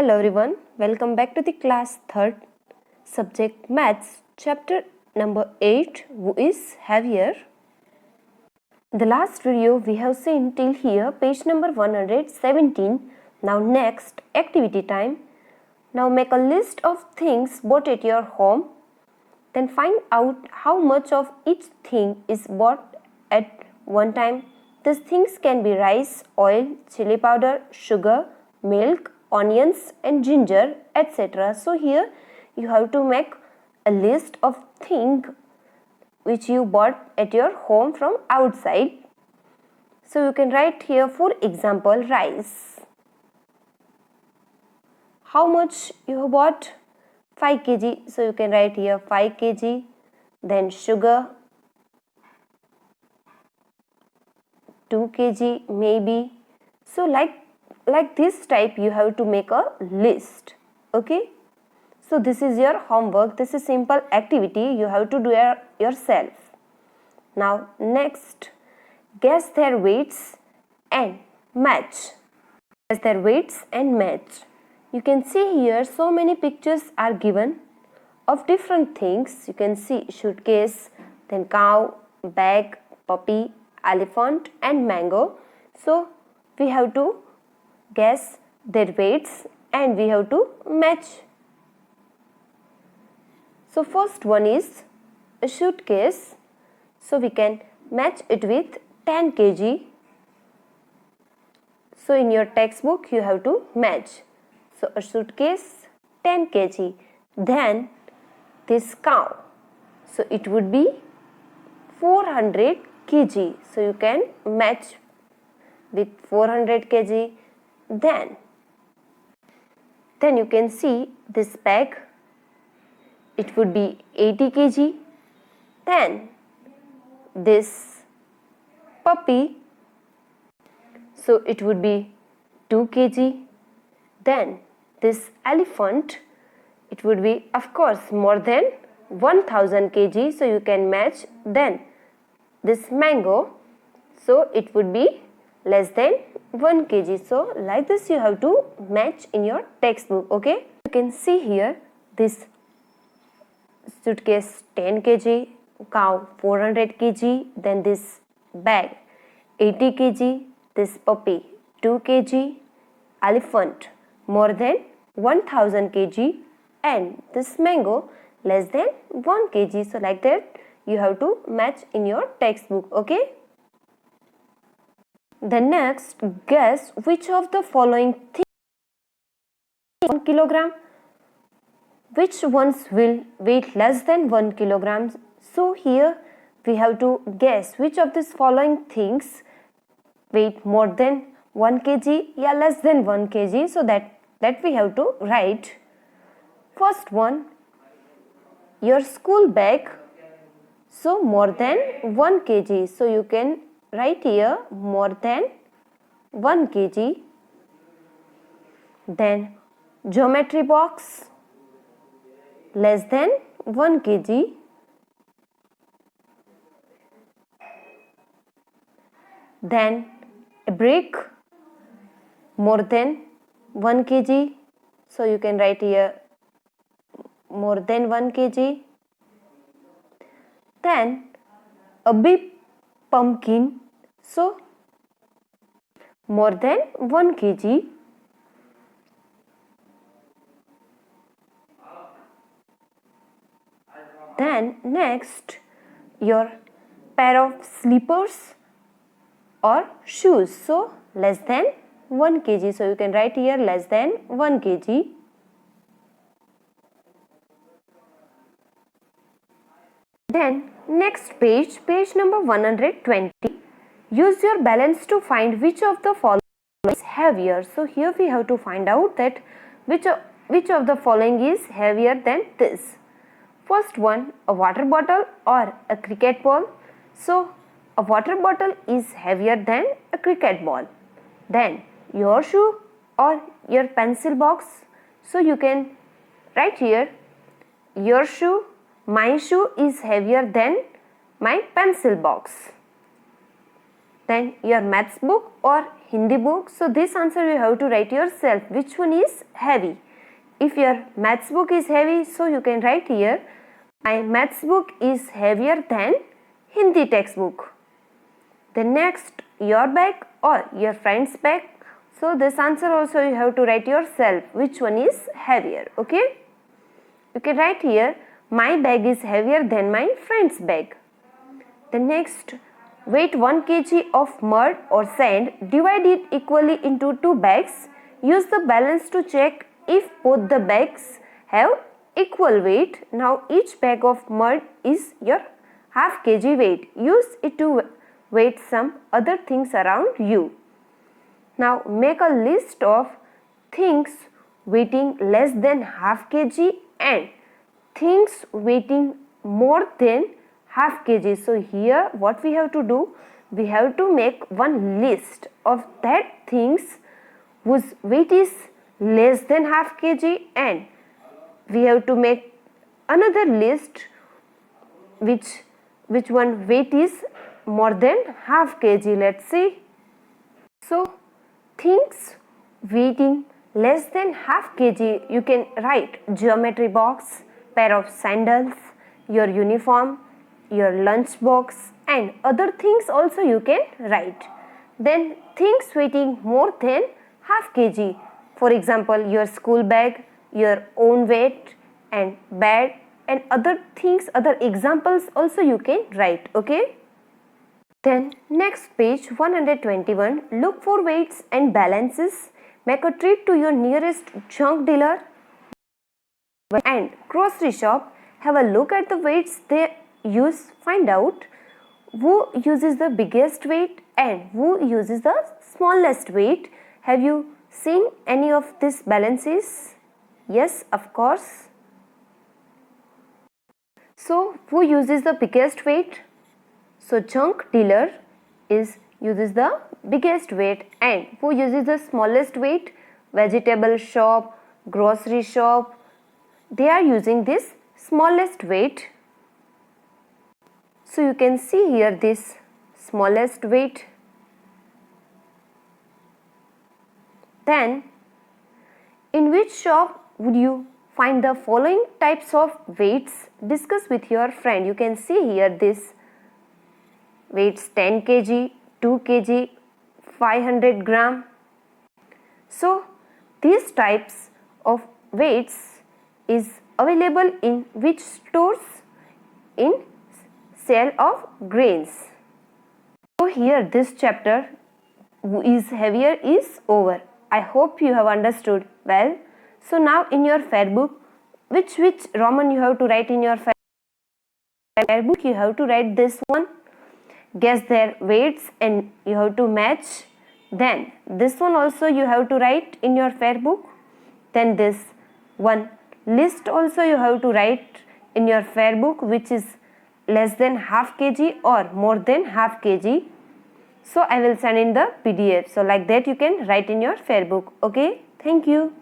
Hello everyone, welcome back to the class 3rd subject maths chapter number 8 who is heavier. The last video we have seen till here page number 117. Now next activity time. Now make a list of things bought at your home. Then find out how much of each thing is bought at one time. These things can be rice, oil, chili powder, sugar, milk, onions and ginger, etc. So here you have to make a list of things which you bought at your home from outside. So you can write here, for example, rice. How much you have bought? 5 kg. So you can write here 5 kg. Then sugar, 2 kg maybe. So like this type you have to make a list. Okay. So this is your homework. This is simple activity you have to do yourself. Now next, guess their weights and match. Guess their weights and match. You can see here so many pictures are given of different things. You can see suitcase, then cow, bag, puppy, elephant and mango. So we have to guess their weights and we have to match. So first one is a suitcase. So we can match it with 10 kg. So in your textbook you have to match. So a suitcase 10 kg. Then this cow. So it would be 400 kg. So you can match with 400 kg. Then you can see this bag. It would be 80 kg. Then this puppy. So it would be 2 kg. Then this elephant, it would be of course more than 1000 kg. So you can match. Then this mango, so it would be less than 1 kg. So like this you have to match in your textbook. Okay. You can see here this suitcase 10 kg, cow 400 kg, then this bag 80 kg, this puppy 2 kg, elephant more than 1000 kg and this mango less than 1 kg. So like that you have to match in your textbook. Okay. The next, guess which of the following things 1 kilogram. Which ones will weigh less than 1 kilogram? So here we have to guess which of these following things weight more than 1 kg, yeah, less than 1 kg. So that we have to write. First one, your school bag. So more than 1 kg. So you can write here more than 1 kg. Then geometry box less than 1 kg. Then a brick more than 1 kg. So you can write here more than 1 kg. Then a big pumpkin. So more than 1 kg. Then next, your pair of slippers or shoes. So less than 1 kg. So you can write here less than 1 kg. Then next page, page number 120. Use your balance to find which of the following is heavier. So here we have to find out that which of the following is heavier than this. First one, a water bottle or a cricket ball. So a water bottle is heavier than a cricket ball. Then your shoe or your pencil box. So you can write here your shoe, my shoe is heavier than my pencil box. Then your maths book or Hindi book. So this answer you have to write yourself. Which one is heavy? If your maths book is heavy, so you can write here, my maths book is heavier than Hindi textbook. Then next, your bag or your friend's bag. So this answer also you have to write yourself. Which one is heavier? Okay. You can write here, my bag is heavier than my friend's bag. The next, weight 1 kg of mud or sand, divide it equally into 2 bags. Use the balance to check if both the bags have equal weight. Now each bag of mud is your half kg weight. Use it to weight some other things around you. Now make a list of things weighing less than half kg and things weighing more than half kg. So here what we have to do, we have to make one list of that things whose weight is less than half kg, and we have to make another list which one weight is more than half kg. Let's see. So things weighing less than half kg, you can write geometry box, pair of sandals, your uniform, your lunch box, and other things also you can write. Then things weighing more than half kg, for example your school bag, your own weight and bed, and other things, other examples also you can write. Okay. Then next page 121, look for weights and balances. Make a trip to your nearest junk dealer and grocery shop. Have a look at the weights they use. Find out who uses the biggest weight and who uses the smallest weight. Have you seen any of these balances? Yes, of course. So who uses the biggest weight? So junk dealer uses the biggest weight, and who uses the smallest weight? Vegetable shop, grocery shop, they are using this smallest weight. So you can see here this smallest weight. Then in which shop would you find the following types of weights? Discuss with your friend. You can see here this weights 10 kg, 2 kg, 500 gram. So these types of weights is available in which stores? In sale of grains. So here this chapter who is heavier is over. I hope you have understood well. So now in your fair book, which Roman you have to write in your fair book? You have to write this one. Guess their weights and you have to match. Then this one also you have to write in your fair book. Then this one list also you have to write in your fair book, which is less than half kg or more than half kg. So I will send in the PDF. So like that you can write in your fair book. Okay, thank you.